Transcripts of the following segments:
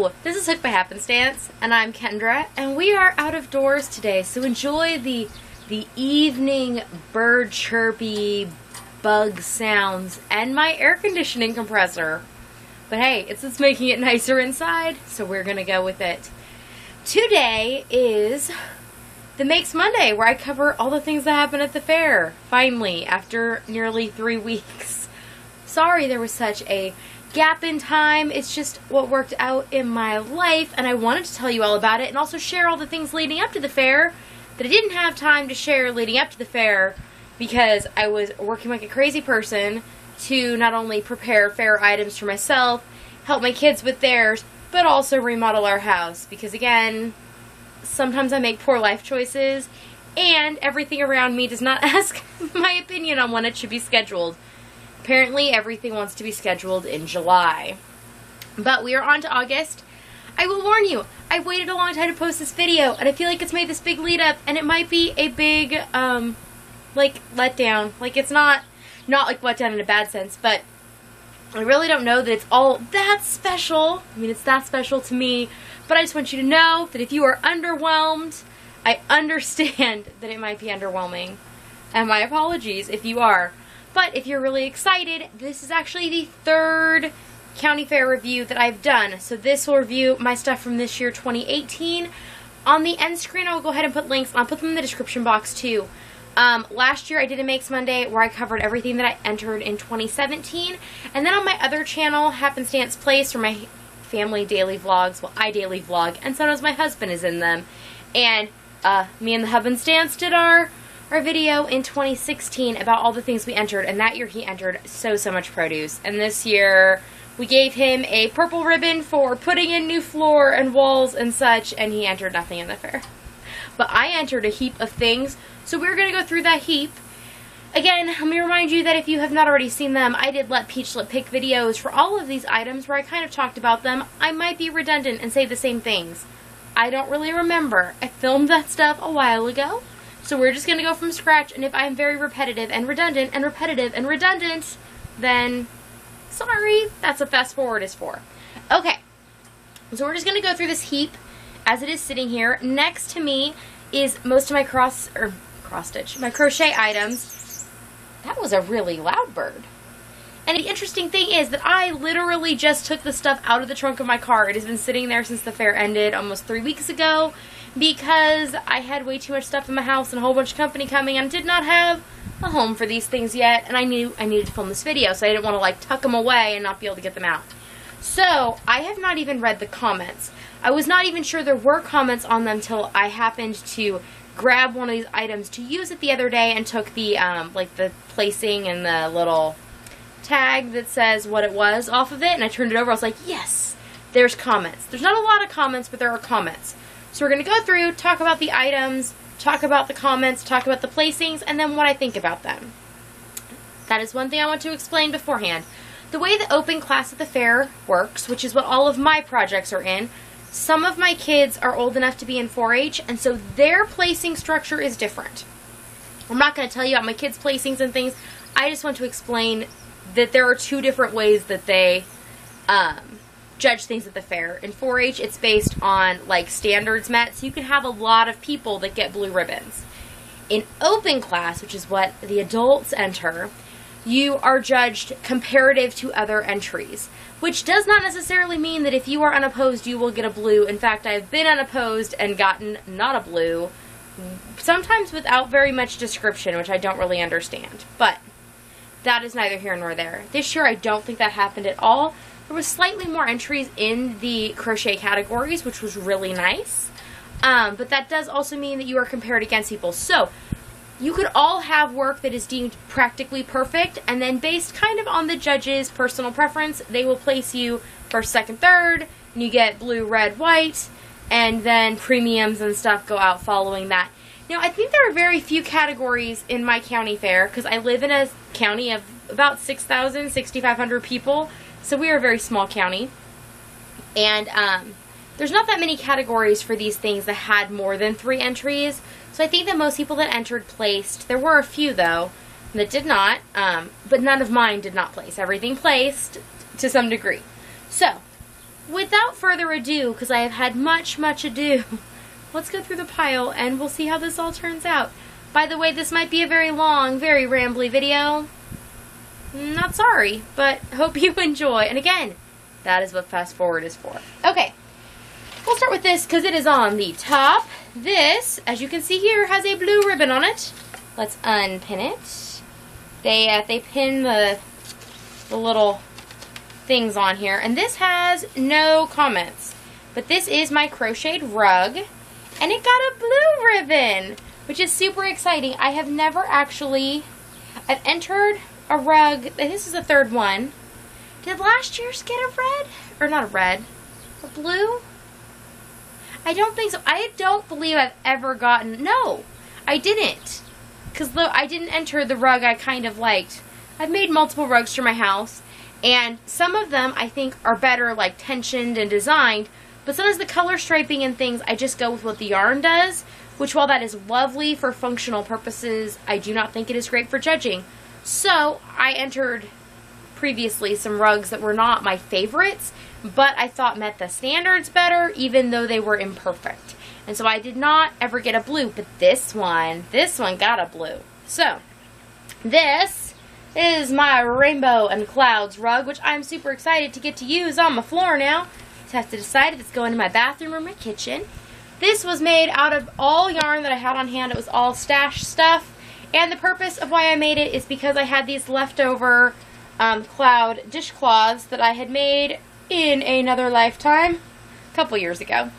Hello, this is Hooked by Happenstance, and I'm Kendra, and we are out of doors today, so enjoy the evening bird chirpy bug sounds and my air conditioning compressor. But hey, it's making it nicer inside, so we're gonna go with it. Today is the Makes Monday, where I cover all the things that happen at the fair, finally, after nearly 3 weeks. Sorry there was such a gap in time. It's just what worked out in my life, and I wanted to tell you all about it and also share all the things leading up to the fair that I didn't have time to share leading up to the fair because I was working like a crazy person to not only prepare fair items for myself, help my kids with theirs, but also remodel our house because, again, sometimes I make poor life choices and everything around me does not ask my opinion on when it should be scheduled. Apparently, everything wants to be scheduled in July. But we are on to August. I will warn you, I waited a long time to post this video, and I feel like it's made this big lead up, and it might be a big, like, letdown. Like, it's not like letdown in a bad sense, but I really don't know that it's all that special. I mean, it's that special to me, but I just want you to know that if you are underwhelmed, I understand that it might be underwhelming. And my apologies if you are. But if you're really excited, this is actually the third county fair review that I've done. So this will review my stuff from this year, 2018. On the end screen, I will go ahead and put links. I'll put them in the description box too. Last year I did a Makes Monday where I covered everything that I entered in 2017. And then on my other channel, Happenstance Place, for my family daily vlogs, well, I daily vlog, and sometimes my husband is in them. And me and the Happenstance did our video in 2016 about all the things we entered, and that year he entered so much produce. And this year we gave him a purple ribbon for putting in new floor and walls and such, and he entered nothing in the fair. But I entered a heap of things, so we're going to go through that heap. Again, let me remind you that if you have not already seen them, I did Let Peachlet Pick videos for all of these items where I kind of talked about them. I might be redundant and say the same things. I don't really remember. I filmed that stuff a while ago. So we're just going to go from scratch, and if I'm very repetitive and redundant and repetitive and redundant, then sorry, that's what fast forward is for. Okay, so we're just going to go through this heap as it is sitting here. Next to me is most of my my crochet items. That was a really loud bird. And the interesting thing is that I literally just took the stuff out of the trunk of my car. It has been sitting there since the fair ended almost 3 weeks ago, because I had way too much stuff in my house and a whole bunch of company coming and did not have a home for these things yet, and I knew I needed to film this video, so I didn't want to like tuck them away and not be able to get them out. So I have not even read the comments. I was not even sure there were comments on them till I happened to grab one of these items to use it the other day and took the like the placing and the little tag that says what it was off of it, and I turned it over. I was like, yes, there's comments. There's not a lot of comments, but there are comments. So we're going to go through, talk about the items, talk about the comments, talk about the placings, and then what I think about them. That is one thing I want to explain beforehand. The way the open class at the fair works, which is what all of my projects are in, some of my kids are old enough to be in 4-H, and so their placing structure is different. I'm not going to tell you about my kids' placings and things. I just want to explain that there are two different ways that they judge things at the fair. In 4-H, it's based on like standards met, so you can have a lot of people that get blue ribbons. In open class, which is what the adults enter, you are judged comparative to other entries, which does not necessarily mean that if you are unopposed you will get a blue. In fact, I've been unopposed and gotten not a blue, sometimes without very much description, which I don't really understand. But that is neither here nor there. This year I don't think that happened at all. There was slightly more entries in the crochet categories, which was really nice. But that does also mean that you are compared against people. So you could all have work that is deemed practically perfect, and then based kind of on the judge's personal preference, they will place you first, second, third, and you get blue, red, white, and then premiums and stuff go out following that. Now, I think there are very few categories in my county fair, because I live in a county of about 6,500 people, so we are a very small county, and there's not that many categories for these things that had more than 3 entries, so I think that most people that entered placed. There were a few, though, that did not, but none of mine did not place. Everything placed to some degree. So, without further ado, because I have had much ado, let's go through the pile and we'll see how this all turns out. By the way, this might be a very long, very rambly video. Not sorry, but hope you enjoy. And again, that is what fast forward is for. Okay, we'll start with this because it is on the top. This, as you can see here, has a blue ribbon on it. Let's unpin it. They pin the little things on here, and this has no comments. But this is my crocheted rug, and it got a blue ribbon, which is super exciting. I have never actually, I've entered a rug, this is the third one. Did last year's get a red? Or not a red, a blue? I don't think so. I don't believe I've ever gotten, no, I didn't. Because I didn't enter the rug I kind of liked. I've made multiple rugs for my house, and some of them I think are better like tensioned and designed, but sometimes the color striping and things, I just go with what the yarn does, which while that is lovely for functional purposes, I do not think it is great for judging. So I entered previously some rugs that were not my favorites, but I thought met the standards better, even though they were imperfect. And so I did not ever get a blue, but this one got a blue. So this is my rainbow and clouds rug, which I'm super excited to get to use on my floor now. Just have to decide if it's going to my bathroom or my kitchen. This was made out of all yarn that I had on hand. It was all stash stuff. And the purpose of why I made it is because I had these leftover cloud dishcloths that I had made in another lifetime a couple years ago.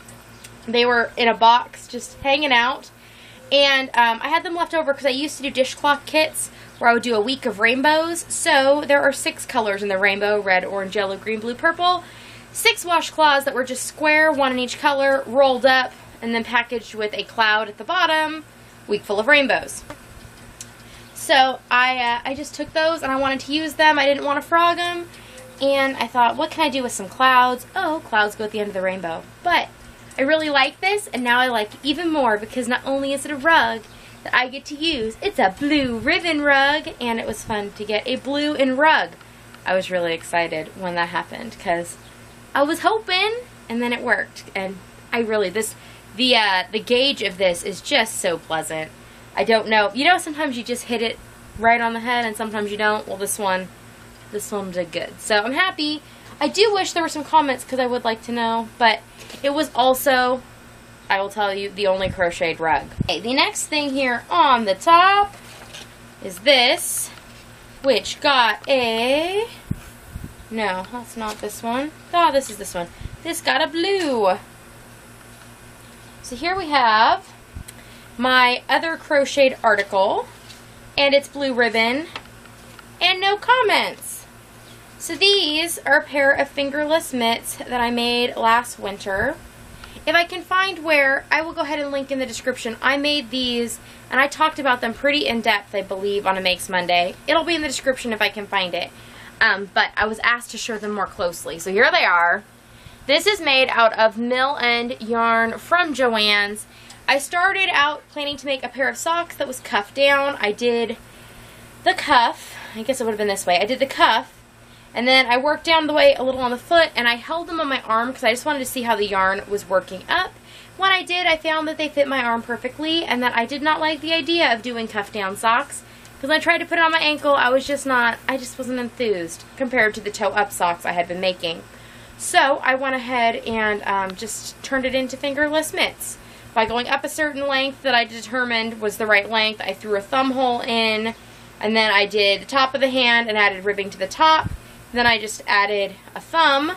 They were in a box just hanging out, and I had them left over because I used to do dishcloth kits where I would do a week of rainbows. So there are 6 colors in the rainbow: red, orange, yellow, green, blue, purple. 6 washcloths that were just square, 1 in each color, rolled up, and then packaged with a cloud at the bottom, week full of rainbows. So I just took those and I wanted to use them. I didn't want to frog them, and I thought, what can I do with some clouds? Oh, clouds go at the end of the rainbow. But I really like this, and now I like it even more because not only is it a rug that I get to use, it's a blue ribbon rug, and it was fun to get a blue in rug. I was really excited when that happened because I was hoping, and then it worked. And I really, the gauge of this is just so pleasant. I don't know, you know, sometimes you just hit it right on the head and sometimes you don't. Well, this one did good. So I'm happy. I do wish there were some comments because I would like to know, but it was also, I will tell you, the only crocheted rug. Okay, the next thing here on the top is this, which got a, no, that's not this one. Oh, this is this one. This got a blue. So here we have my other crocheted article, and it's blue ribbon, and no comments. So these are a pair of fingerless mitts that I made last winter. If I can find where, I will go ahead and link in the description. I made these, and I talked about them pretty in depth, I believe, on a Makes Monday. It'll be in the description if I can find it. But I was asked to show them more closely. So here they are. This is made out of mill end yarn from Joann's. I started out planning to make a pair of socks that was cuffed down. I did the cuff. I guess it would have been this way. I did the cuff, and then I worked down the way a little on the foot, and I held them on my arm because I just wanted to see how the yarn was working up. When I did, I found that they fit my arm perfectly, and that I did not like the idea of doing cuff down socks. Because when I tried to put it on my ankle, I just wasn't enthused compared to the toe up socks I had been making. So I went ahead and just turned it into fingerless mitts. By going up a certain length that I determined was the right length, I threw a thumb hole in, and then I did the top of the hand and added ribbing to the top. Then I just added a thumb,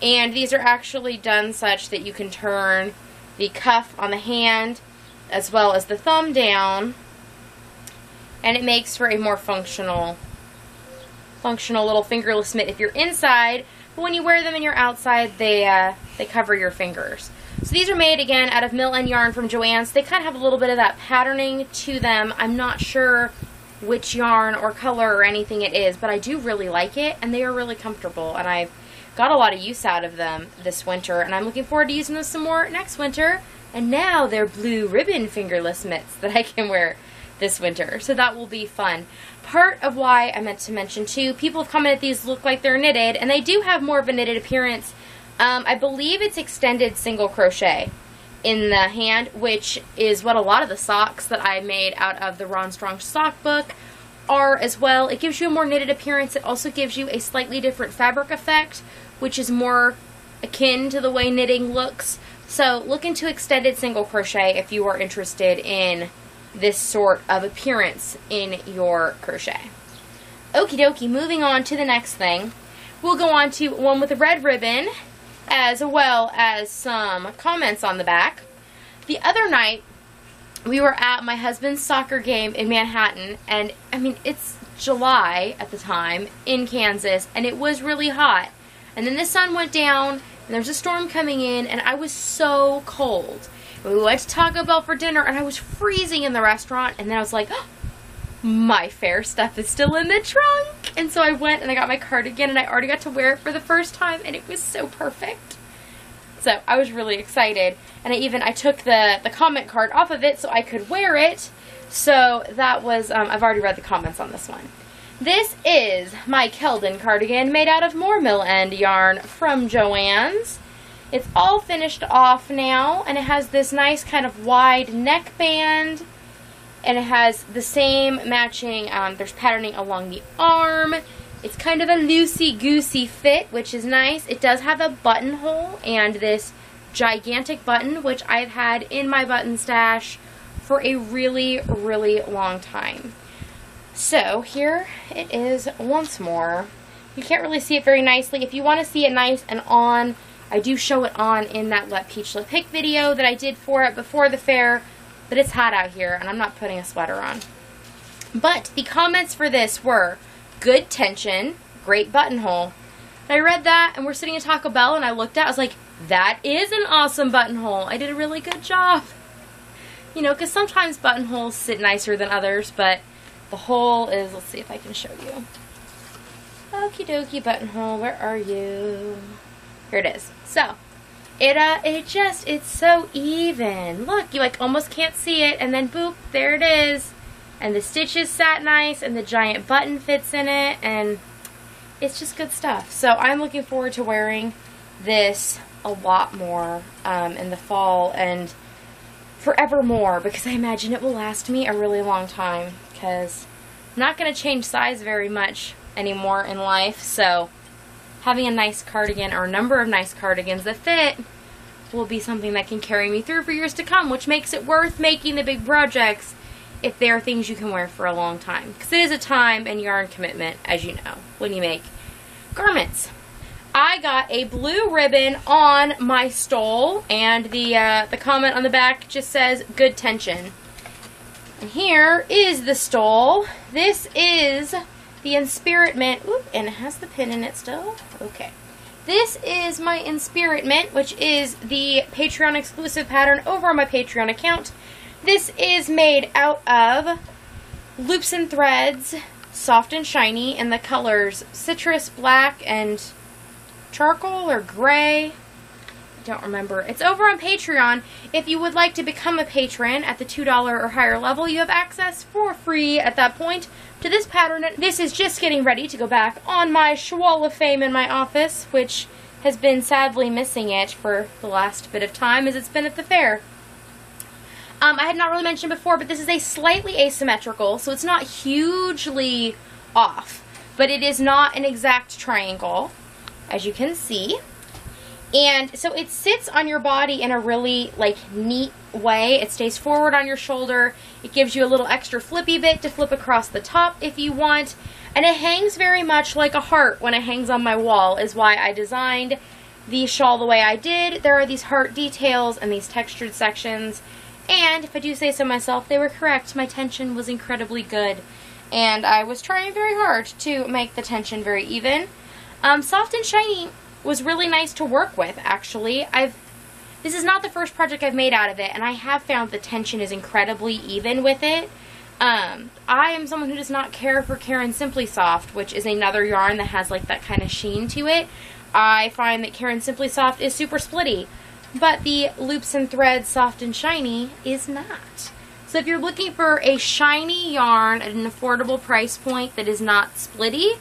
and these are actually done such that you can turn the cuff on the hand as well as the thumb down, and it makes for a more functional little fingerless mitt if you're inside, but when you wear them and you're outside, they cover your fingers. So these are made, again, out of mill end yarn from Joann's. They kind of have a little bit of that patterning to them. I'm not sure which yarn or color or anything it is, but I do really like it, and they are really comfortable, and I've got a lot of use out of them this winter, and I'm looking forward to using them some more next winter. And now they're blue ribbon fingerless mitts that I can wear this winter, so that will be fun. Part of why I meant to mention too, people have commented these look like they're knitted, and they do have more of a knitted appearance I believe it's extended single crochet in the hand, which is what a lot of the socks that I made out of the Ron Strong sock book are as well. It gives you a more knitted appearance. It also gives you a slightly different fabric effect, which is more akin to the way knitting looks. So look into extended single crochet if you are interested in this sort of appearance in your crochet. Okie dokie, moving on to the next thing. We'll go on to one with a red ribbon, as well as some comments on the back. The other night, we were at my husband's soccer game in Manhattan, and I mean, it's July at the time in Kansas, and it was really hot. And then the sun went down, and there was a storm coming in, and I was so cold. We went to Taco Bell for dinner, and I was freezing in the restaurant, and then I was like, oh, my fair stuff is still in the trunk. And so I went and I got my cardigan, and I already got to wear it for the first time, and it was so perfect. So I was really excited, and I took the comment card off of it so I could wear it. So that was, I've already read the comments on this one. This is my Keldon cardigan made out of more mill end yarn from Joann's. It's all finished off now, and it has this nice kind of wide neckband, and it has the same matching, there's patterning along the arm. It's kind of a loosey-goosey fit, which is nice. It does have a buttonhole and this gigantic button, which I've had in my button stash for a really, really long time. So here it is once more. You can't really see it very nicely. If you want to see it nice and on, I do show it on in that Let Peach Lip Pick video that I did for it before the fair, but it's hot out here and I'm not putting a sweater on. But the comments for this were, good tension, great buttonhole. And I read that, and we're sitting at Taco Bell, and I looked at it, I was like, that is an awesome buttonhole. I did a really good job. You know, because sometimes buttonholes sit nicer than others, but the hole is, let's see if I can show you. Okie dokie buttonhole, where are you? Here it is. So, it's so even. Look, you like almost can't see it, and then boop, there it is. And the stitches sat nice, and the giant button fits in it, and it's just good stuff. So I'm looking forward to wearing this a lot more in the fall and forevermore, because I imagine it will last me a really long time, because I'm not going to change size very much anymore in life, so having a nice cardigan or a number of nice cardigans that fit will be something that can carry me through for years to come, which makes it worth making the big projects if they are things you can wear for a long time. Because it is a time and yarn commitment, as you know, when you make garments. I got a blue ribbon on my stole, and the comment on the back just says, good tension. And here is the stole. This is the Inspirit Mint. Oop, and it has the pin in it still. Okay. This is my Inspirit Mint, which is the Patreon exclusive pattern over on my Patreon account. This is made out of loops and threads, soft and shiny, in the colors citrus, black, and charcoal or gray. I don't remember. It's over on Patreon. If you would like to become a patron at the $2 or higher level, you have access for free at that point to this pattern. This is just getting ready to go back on my Wall of Fame in my office, which has been sadly missing it for the last bit of time as it's been at the fair. I had not really mentioned before, but this is a slightly asymmetrical, so it's not hugely off, but it is not an exact triangle, as you can see. And so it sits on your body in a really, like, neat way. It stays forward on your shoulder. It gives you a little extra flippy bit to flip across the top if you want. And it hangs very much like a heart when it hangs on my wall, is why I designed the shawl the way I did. There are these heart details and these textured sections. And if I do say so myself, they were correct. My tension was incredibly good. And I was trying very hard to make the tension very even. Soft and shiny was really nice to work with, actually. This is not the first project I've made out of it, and I have found the tension is incredibly even with it. I am someone who does not care for Caron Simply Soft, which is another yarn that has like that kind of sheen to it. I find that Caron Simply Soft is super splitty, but the Loops and Threads Soft and Shiny is not. So if you're looking for a shiny yarn at an affordable price point that is not splitty,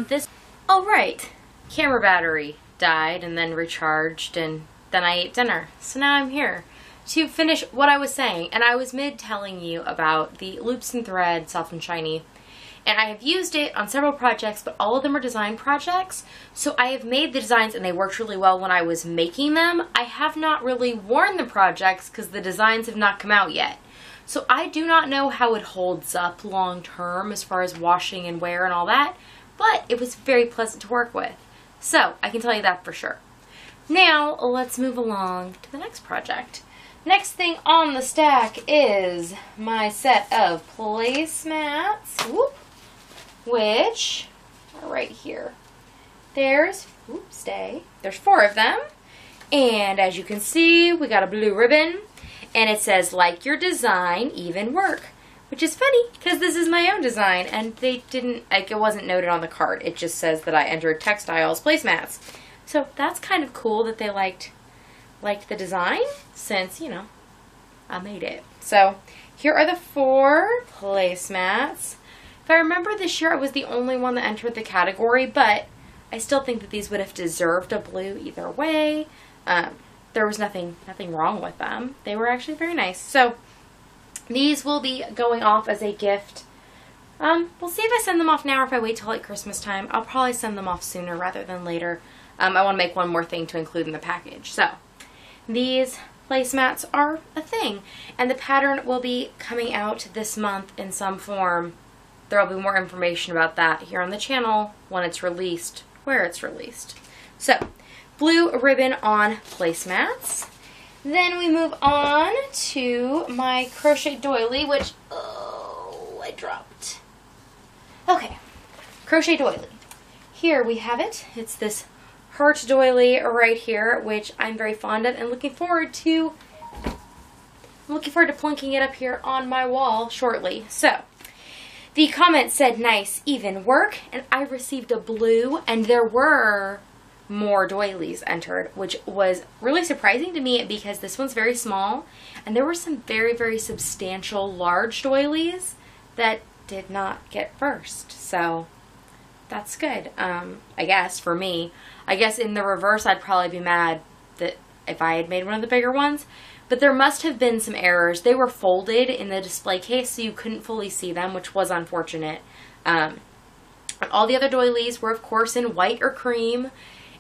this... Alright, camera battery died and then recharged, and then I ate dinner. So now I'm here to finish what I was saying, and I was mid telling you about the Loops and Thread Soft and Shiny, and I have used it on several projects, but all of them are design projects. So I have made the designs and they worked really well when I was making them. I have not really worn the projects because the designs have not come out yet. So I do not know how it holds up long term as far as washing and wear and all that, but it was very pleasant to work with. So I can tell you that for sure. Now let's move along to the next project. Next thing on the stack is my set of placemats, which are right here. There's 4 of them. And as you can see, we got a blue ribbon. And it says, like your design, even work. Which is funny, because this is my own design. And they didn't, like, it wasn't noted on the card. It just says that I entered textiles placemats. So that's kind of cool that they liked the design, since, you know, I made it. So here are the 4 placemats. If I remember this year, I was the only one that entered the category, but I still think that these would have deserved a blue either way. There was nothing wrong with them. They were actually very nice. So these will be going off as a gift. We'll see if I send them off now or if I wait till like Christmas time. I'll probably send them off sooner rather than later. I want to make one more thing to include in the package. So these placemats are a thing, and the pattern will be coming out this month in some form. There will be more information about that here on the channel when it's released, where it's released. So, blue ribbon on placemats. Then we move on to my crochet doily, which, oh, I dropped. Okay, crochet doily. Here we have it. It's this heart doily right here, which I'm very fond of and looking forward to plunking it up here on my wall shortly. So, the comment said, nice, even work, and I received a blue, and there were more doilies entered, which was really surprising to me because this one's very small, and there were some very, very substantial large doilies that did not get first. So that's good, I guess, for me. I guess in the reverse, I'd probably be mad that if I had made one of the bigger ones. But there must have been some errors. They were folded in the display case, so you couldn't fully see them, which was unfortunate. All the other doilies were, of course, in white or cream,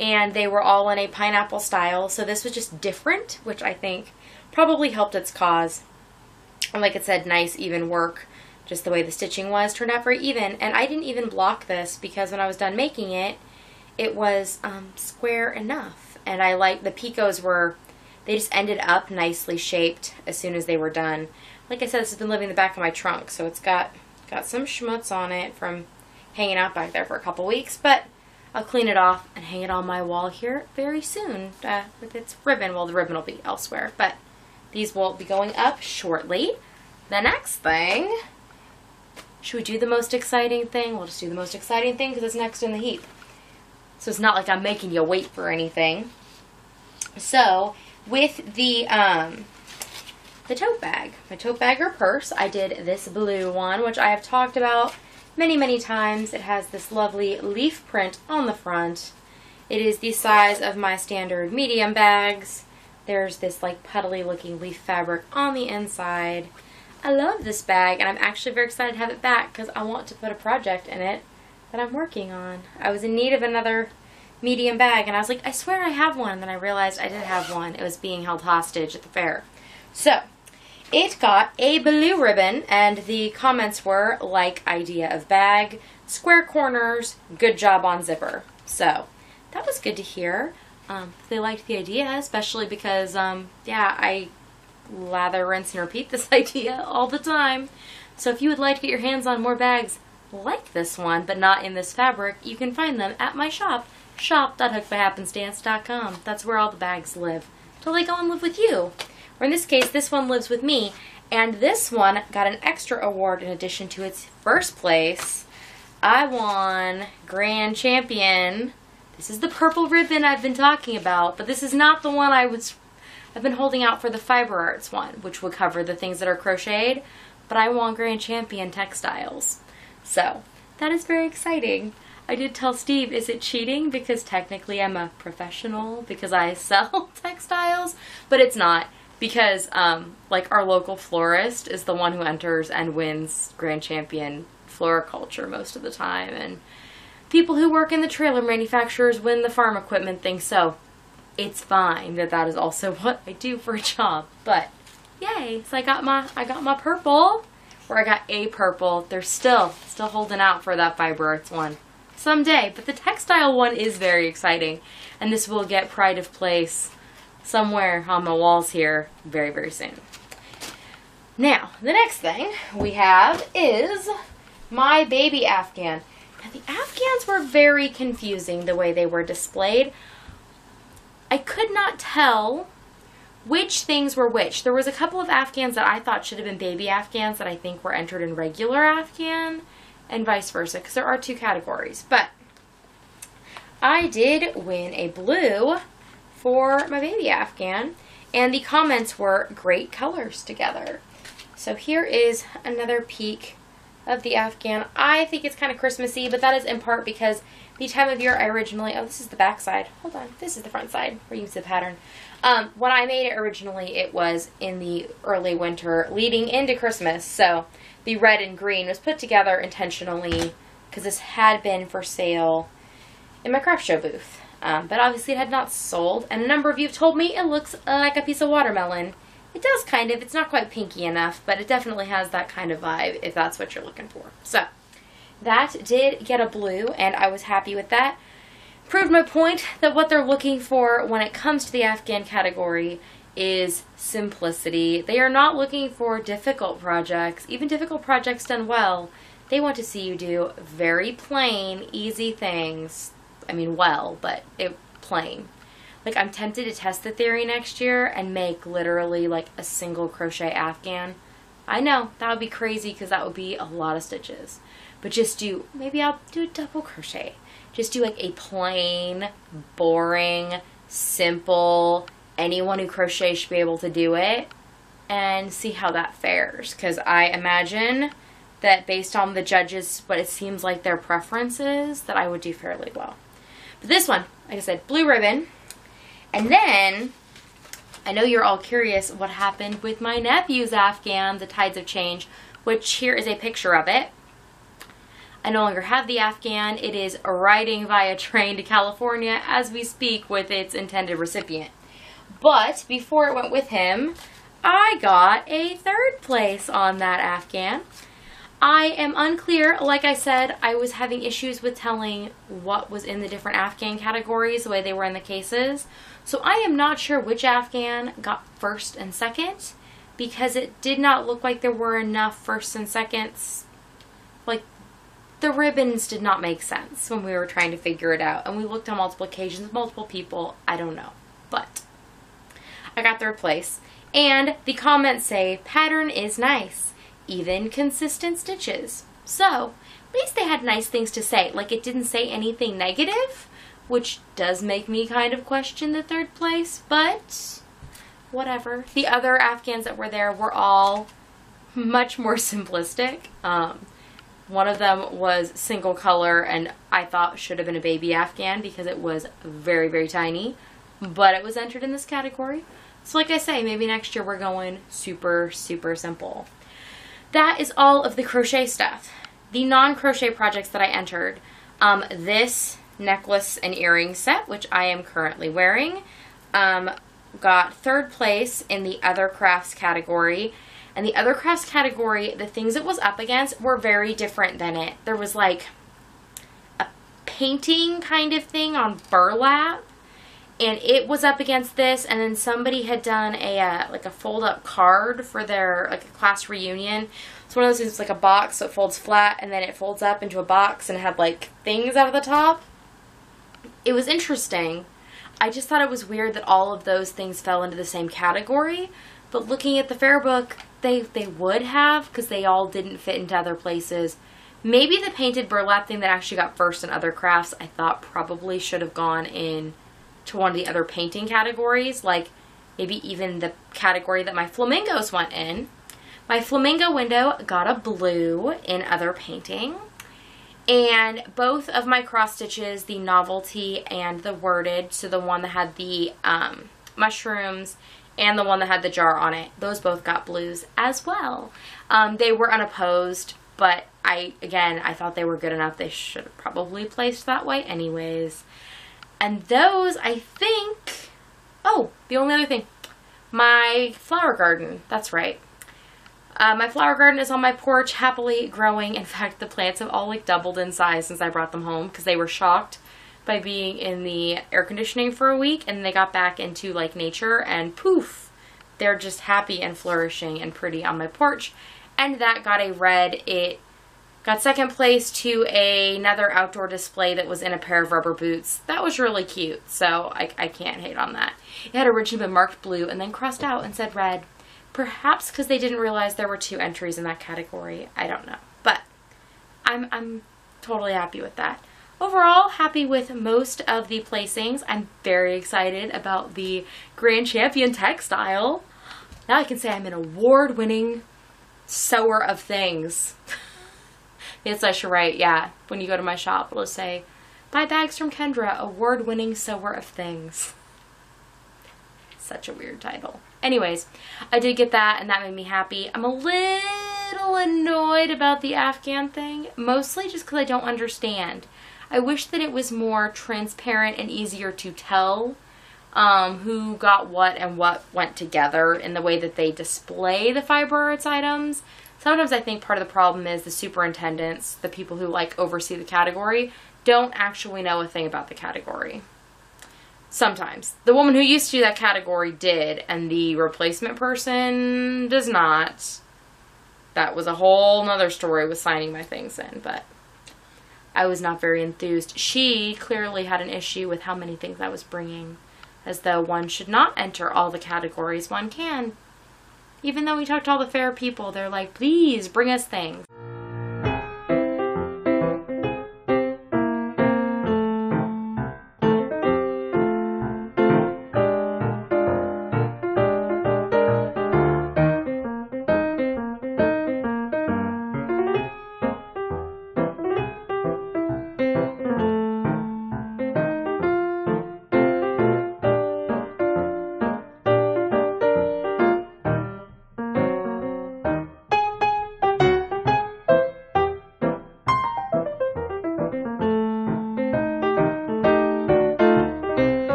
and they were all in a pineapple style. So this was just different, which I think probably helped its cause. And like it said, nice, even work. Just the way the stitching was turned out very even. And I didn't even block this because when I was done making it, it was square enough. And I like the picots were... They just ended up nicely shaped as soon as they were done. Like I said, this has been living in the back of my trunk, so it's got some schmutz on it from hanging out back there for a couple weeks, but I'll clean it off and hang it on my wall here very soon with its ribbon. Well, the ribbon will be elsewhere, but these will be going up shortly. The next thing, should we do the most exciting thing? We'll just do the most exciting thing because it's next in the heap. So it's not like I'm making you wait for anything. So, with the tote bag, my tote bag or purse, I did this blue one, which I have talked about many, many times. It has this lovely leaf print on the front. It is the size of my standard medium bags. There's this like puddly looking leaf fabric on the inside. I love this bag, and I'm actually very excited to have it back because I want to put a project in it that I'm working on. I was in need of another medium bag, and I was like, I swear I have one, and then I realized I did have one. It was being held hostage at the fair. So, it got a blue ribbon, and the comments were, like idea of bag, square corners, good job on zipper. So, that was good to hear. They liked the idea, especially because, yeah, I lather, rinse, and repeat this idea all the time. So if you would like to get your hands on more bags like this one, but not in this fabric, you can find them at my shop, shop.HookedByHappenstance.com. That's where all the bags live, till they go and live with you. Or in this case, this one lives with me, and this one got an extra award in addition to its first place. I won Grand Champion. This is the purple ribbon I've been talking about, but this is not the one I've been holding out for the Fiber Arts one, which would cover the things that are crocheted, but I won Grand Champion textiles. So, that is very exciting. I did tell Steve, is it cheating? Because technically I'm a professional because I sell textiles, but it's not. Because, like, our local florist is the one who enters and wins Grand Champion Floriculture most of the time. And people who work in the trailer manufacturers win the farm equipment thing. So, it's fine that that is also what I do for a job. But, yay. So, I got my purple. Or I got a purple. They're still holding out for that Fiber Arts one someday. But the textile one is very exciting. And this will get pride of place somewhere on my walls here very, very soon. Now, the next thing we have is my baby Afghan. Now, the Afghans were very confusing the way they were displayed. I could not tell which things were which. There was a couple of Afghans that I thought should have been baby Afghans that I think were entered in regular Afghan, and vice versa, because there are two categories. But I did win a blue for my baby Afghan, and the comments were great colors together. So here is another peek of the Afghan. I think it's kind of Christmassy, but that is in part because the time of year I originally, oh, this is the back side. Hold on, this is the front side where you can see the pattern. When I made it originally, it was in the early winter leading into Christmas, so the red and green was put together intentionally because this had been for sale in my craft show booth. But obviously it had not sold, and a number of you have told me it looks like a piece of watermelon. It does kind of. It's not quite pinky enough, but it definitely has that kind of vibe if that's what you're looking for. So, that did get a blue, and I was happy with that. Proved my point that what they're looking for when it comes to the Afghan category is simplicity. They are not looking for difficult projects, even difficult projects done well. They want to see you do very plain, easy things. I mean, well, but plain. Like, I'm tempted to test the theory next year and make literally like a single crochet Afghan. I know, that would be crazy because that would be a lot of stitches. But just do, maybe I'll do a double crochet. Just do like a plain, boring, simple, anyone who crochets should be able to do it, and see how that fares. Because I imagine that based on the judges, what it seems like their preferences, that I would do fairly well. But this one, like I said, blue ribbon. And then, I know you're all curious what happened with my nephew's Afghan, the Tides of Change, which here is a picture of it. I no longer have the Afghan. It is riding via train to California as we speak with its intended recipient. But before it went with him, I got a 3rd place on that Afghan. I am unclear. Like I said, I was having issues with telling what was in the different Afghan categories, the way they were in the cases. So I am not sure which Afghan got 1st and 2nd, because it did not look like there were enough 1st and 2nds. Like, the ribbons did not make sense when we were trying to figure it out. And we looked on multiple occasions, multiple people. I don't know. But I got 3rd place. And the comments say, pattern is nice. Even consistent stitches. So, at least they had nice things to say. Like, it didn't say anything negative, which does make me kind of question the 3rd place, but whatever. The other Afghans that were there were all much more simplistic. One of them was single color, and I thought should have been a baby Afghan because it was very, very tiny, but it was entered in this category. So like I say, maybe next year we're going super, super simple. That is all of the crochet stuff. The non-crochet projects that I entered, this necklace and earring set, which I am currently wearing, got 3rd place in the other crafts category. And the other crafts category, the things it was up against were very different than it. There was like a painting kind of thing on burlap, and it was up against this, and then somebody had done a like a fold-up card for their like a class reunion. It's one of those things, it's like a box, so it folds flat, and then it folds up into a box, and it had like things out of the top. It was interesting. I just thought it was weird that all of those things fell into the same category, but looking at the fair book, they would have, because they all didn't fit into other places. Maybe the painted burlap thing that actually got 1st in other crafts, I thought probably should have gone in to one of the other painting categories, like maybe even the category that my flamingos went in. My flamingo window got a blue in other painting, And both of my cross stitches, the novelty and the worded, so the one that had the mushrooms and the one that had the jar on it, those both got blues as well. They were unopposed, but I thought they were good enough. They should have probably placed that way anyways. And those, I think, oh, the only other thing, my flower garden, that's right. My flower garden is on my porch, happily growing. In fact, the plants have all like doubled in size since I brought them home because they were shocked by being in the air conditioning for a week, and they got back into like nature, and poof, they're just happy and flourishing and pretty on my porch. And that got a red. It got second place to another outdoor display that was in a pair of rubber boots. That was really cute, so I can't hate on that. It had originally been marked blue and then crossed out and said red. Perhaps because they didn't realize there were 2 entries in that category. I don't know. But I'm totally happy with that. Overall, happy with most of the placings. I'm very excited about the Grand Champion textile. Now I can say I'm an award-winning sewer of things. Yes, I should write, yeah, when you go to my shop, it'll say, buy bags from Kendra, award-winning sewer of things. Such a weird title. Anyways, I did get that, and that made me happy. I'm a little annoyed about the Afghan thing, mostly just because I don't understand. I wish that it was more transparent and easier to tell who got what and what went together in the way that they display the fiber arts items. Sometimes I think part of the problem is the superintendents, the people who like oversee the category, don't actually know a thing about the category. Sometimes. The woman who used to do that category did, and the replacement person does not. That was a whole nother story with signing my things in, but I was not very enthused. She clearly had an issue with how many things I was bringing, as though one should not enter all the categories one can. Even though we talked to all the fair people, they're like, please bring us things.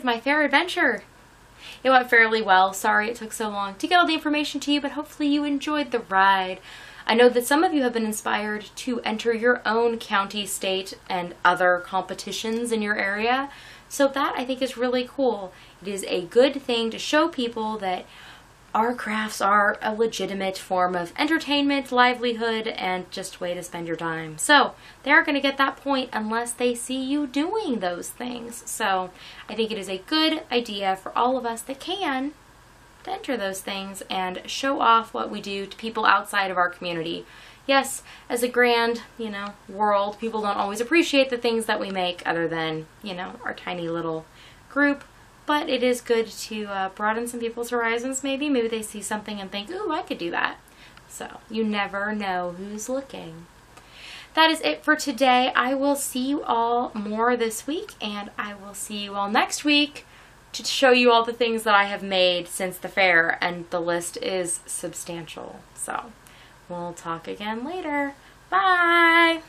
My fair adventure. It went fairly well. Sorry it took so long to get all the information to you, but hopefully you enjoyed the ride. I know that some of you have been inspired to enter your own county, state, and other competitions in your area. So that I think is really cool. It is a good thing to show people that our crafts are a legitimate form of entertainment, livelihood, and just way to spend your time. So they aren't going to get that point unless they see you doing those things. So I think it is a good idea for all of us that can to enter those things and show off what we do to people outside of our community. Yes, as a grand, world, people don't always appreciate the things that we make other than, our tiny little group. But it is good to broaden some people's horizons, maybe. Maybe they see something and think, ooh, I could do that. So you never know who's looking. That is it for today. I will see you all more this week, and I will see you all next week to show you all the things that I have made since the fair, and the list is substantial. So we'll talk again later. Bye!